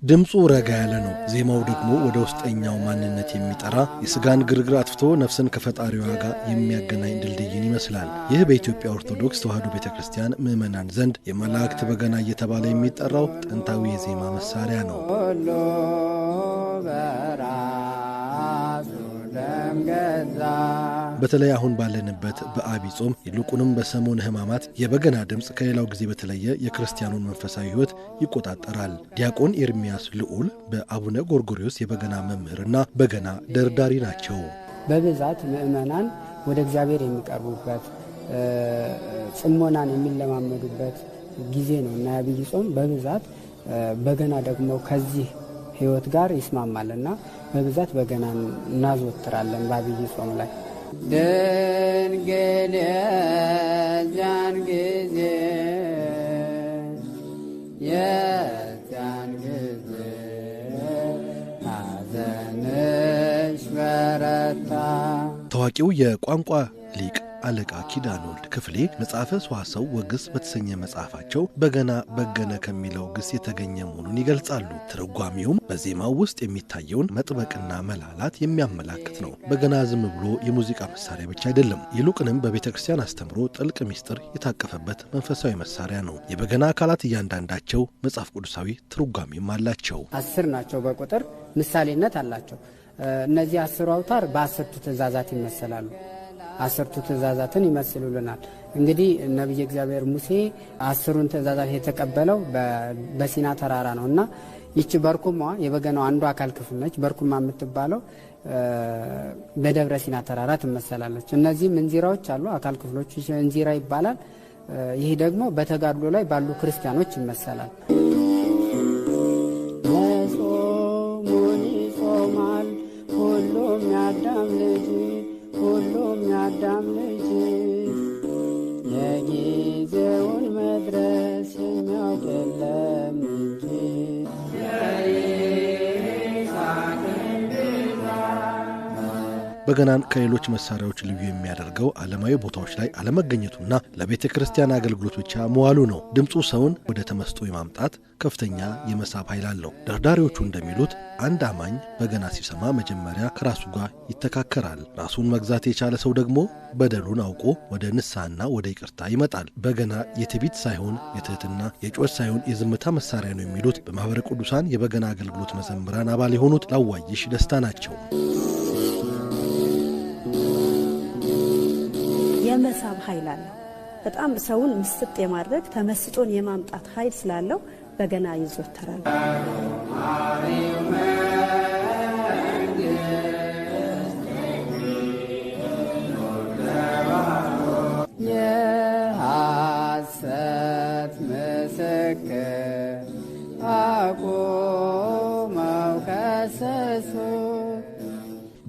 ድምጹ ረጋ ያለ ነው። ዜማው ደግሞ ወደ ውስጠኛው ማንነት የሚጠራ የስጋን ግርግር አጥፍቶ ነፍስን ከፈጣሪዋ ጋር የሚያገናኝ ድልድይን ይመስላል። ይህ በኢትዮጵያ ኦርቶዶክስ ተዋሕዶ ቤተክርስቲያን ምዕመናን ዘንድ የመላእክት በገና እየተባለ የሚጠራው ጥንታዊ የዜማ መሳሪያ ነው። በተለይ አሁን ባለንበት በዐቢይ ጾም ይልቁንም በሰሙነ ሕማማት የበገና ድምጽ ከሌላው ጊዜ በተለየ የክርስቲያኑን መንፈሳዊ ሕይወት ይቆጣጠራል። ዲያቆን ኤርሚያስ ልዑል በአቡነ ጎርጎርዮስ የበገና መምህርና በገና ደርዳሪ ናቸው። በብዛት ምዕመናን ወደ እግዚአብሔር የሚቀርቡበት ጽሞናን የሚለማመዱበት ጊዜ ነው እና የዐቢይ ጾም በብዛት በገና ደግሞ ከዚህ ሕይወት ጋር ይስማማልና በብዛት በገናን እናዘወትራለን በዐቢይ ጾም ላይ። ድንግል የዚያን ጊዜ ሐዘንሽ በረታ። ታዋቂው የቋንቋ ሊቅ አለቃ ኪዳነ ወልድ ክፍሌ መጽሐፈ ሰዋስው ወግስ በተሰኘ መጽሐፋቸው በገና በገነ ከሚለው ግስ የተገኘ መሆኑን ይገልጻሉ። ትርጓሜውም በዜማው ውስጥ የሚታየውን መጥበቅና መላላት የሚያመላክት ነው። በገና ዝም ብሎ የሙዚቃ መሳሪያ ብቻ አይደለም። ይልቁንም በቤተ ክርስቲያን አስተምሮ ጥልቅ ምስጢር የታቀፈበት መንፈሳዊ መሳሪያ ነው። የበገና አካላት እያንዳንዳቸው መጽሐፍ ቅዱሳዊ ትርጓሜም አላቸው። 10 ናቸው። በቁጥር ምሳሌነት አላቸው። እነዚህ 10 አውታር በ10ቱ ትእዛዛት ይመሰላሉ። 10ቱ ትእዛዛትን ይመስሉልናል። እንግዲህ ነቢየ እግዚአብሔር ሙሴ 10ሩን ትእዛዛት የተቀበለው በሲና ተራራ ነውና ይቺ በርኩማ የበገናው አንዱ አካል ክፍል ነች። በርኩማ የምትባለው በደብረ ሲና ተራራ ትመሰላለች። እነዚህም እንዚራዎች አሉ፣ አካል ክፍሎች እንዚራ ይባላል። ይህ ደግሞ በተጋድሎ ላይ ባሉ ክርስቲያኖች ይመሰላል። ጾሙን ይጾማል ሁሉም ያዳም ልጅ ሁሉም ያዳም ልጅ የጊዜውን መድረስ የሚያውቅ የለም እንጂ። በገናን ከሌሎች መሳሪያዎች ልዩ የሚያደርገው ዓለማዊ ቦታዎች ላይ አለመገኘቱና ለቤተ ክርስቲያን አገልግሎት ብቻ መዋሉ ነው። ድምፁ ሰውን ወደ ተመስጦ የማምጣት ከፍተኛ የመሳብ ኃይል አለው። ደርዳሪዎቹ እንደሚሉት አንድ አማኝ በገና ሲሰማ መጀመሪያ ከራሱ ጋር ይተካከራል። ራሱን መግዛት የቻለ ሰው ደግሞ በደሉን አውቆ ወደ ንስሐና ወደ ይቅርታ ይመጣል። በገና የትዕቢት ሳይሆን የትህትና፣ የጩኸት ሳይሆን የዝምታ መሳሪያ ነው የሚሉት በማኅበረ ቅዱሳን የበገና አገልግሎት መዘምራን አባል የሆኑት ላዋይሽ ደስታ ናቸው። የመሳብ ኃይል አለው። በጣም ሰውን ምስጥ የማድረግ ተመስጦን የማምጣት ኃይል ስላለው በገና ይዘወተራል። የሐሰት ምስክር አቁመው ከሰሱ።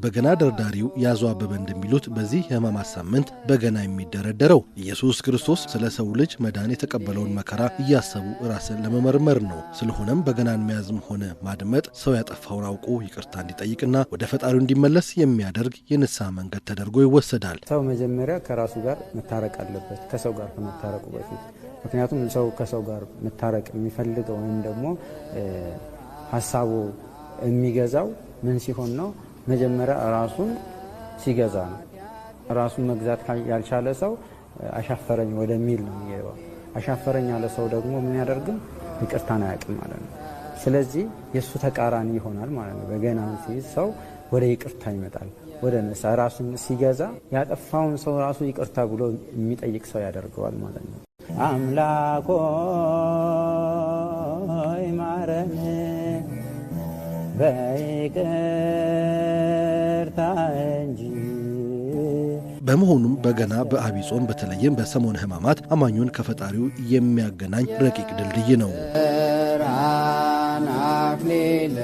በገና ደርዳሪው ያዙ አበበ እንደሚሉት በዚህ የሕማማት ሳምንት በገና የሚደረደረው ኢየሱስ ክርስቶስ ስለ ሰው ልጅ መዳን የተቀበለውን መከራ እያሰቡ ራስን ለመመርመር ነው። ስለሆነም በገናን መያዝም ሆነ ማድመጥ ሰው ያጠፋውን አውቆ ይቅርታ እንዲጠይቅና ወደ ፈጣሪው እንዲመለስ የሚያደርግ የንስሐ መንገድ ተደርጎ ይወሰዳል። ሰው መጀመሪያ ከራሱ ጋር መታረቅ አለበት ከሰው ጋር ከመታረቁ በፊት። ምክንያቱም ሰው ከሰው ጋር መታረቅ የሚፈልገው ወይም ደግሞ ሀሳቡ የሚገዛው ምን ሲሆን ነው? መጀመሪያ ራሱን ሲገዛ ነው። ራሱን መግዛት ያልቻለ ሰው አሻፈረኝ ወደሚል ነው የሚገባው። አሻፈረኝ ያለ ሰው ደግሞ ምን ያደርግም? ይቅርታን አያውቅም ማለት ነው። ስለዚህ የእሱ ተቃራኒ ይሆናል ማለት ነው። በገናን ሲይዝ ሰው ወደ ይቅርታ ይመጣል፣ ወደ ንስሐ። ራሱን ሲገዛ ያጠፋውን ሰው ራሱ ይቅርታ ብሎ የሚጠይቅ ሰው ያደርገዋል ማለት ነው። አምላክ ሆይ ማረን በይቅርታ እንጂ። በመሆኑም በገና በዐቢይ ጾም በተለይም በሰሙነ ሕማማት አማኙን ከፈጣሪው የሚያገናኝ ረቂቅ ድልድይ ነው። ብርሃን አክሊል